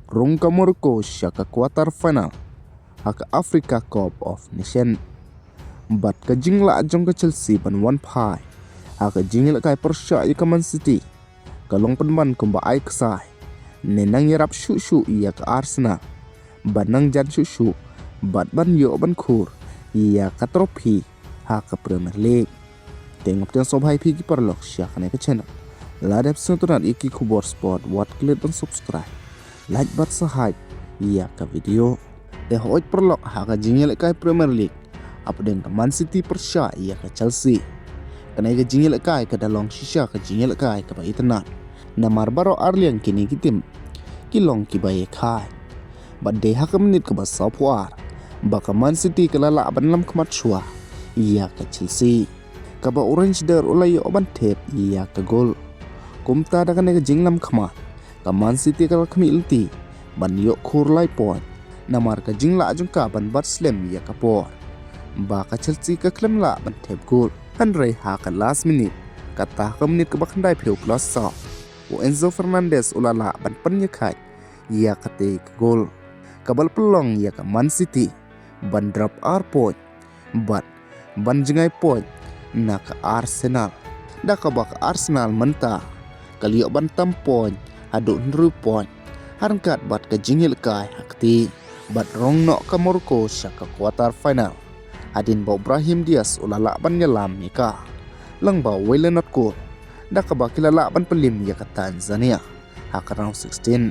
rung ka Morocco siya ka quarter final haka Africa Cup of Nation. Bat ka jingla ajong ka Chelsea ban 1 pai haka jingla kai Porsche ka Man City kalong penman kumba ai kesai nenang yarap shu iya ka Arsenal banang jan shu bat ban yo ban khur iya ka trofi haka Premier League. Tengok dan sob hai pigi perlok siya ka channel ladap senturan iki kubor sport wat klik dan subscribe like bat sahai iya ka video hoit perlok haka jingla kai Premier League apa dengan Man City Porsche iya ka Chelsea kena ka jingla kai ka dalong shisha ka jingla kai ka bai tenar namar baro arliang kini kitim kilong ki bai kai badai haka menit ke basa puar baka Man City kelala ban lam kemat shua iya ka Chelsea kaba orange der ulai oban tep iya ka gol kumta da kena ka jinglam kemat ka Man City kala kami ilti ban yo khur lai point namar ka jingla ajung ka ban bat slam iya ka por baka Chelsea ka klem la ban tep gol Andre haka last minute kata ka menit ke bakandai peu plus sa Enzo Fernandez ulala ban penyekai ia kate gol kabal pelong ia ke Man City ban drop R point bat ban jengai point na ke Arsenal da ka bak Arsenal menta kali ban tam point adu nru point harkat bat ke jingil kai hakti bat rong no ke Morocco syaka quarter final adin bau Brahim Diaz ulala ban nyelam nika lang bau Wayland Gol da ka bakilala ban pelim ya ke Tanzania haka round 16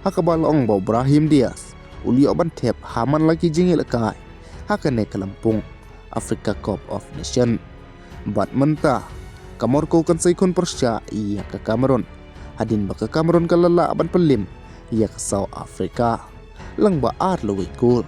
haka balong bau Brahim Diaz uli ban tep haman lagi jingil kai haka ne ke Lampung Africa Cup of Nation bat menta ka Morocco kan saikon Porsche iya ke Cameroon adin baka Cameroon kalala ban pelim iya ke South Africa lang ba ar lewi gol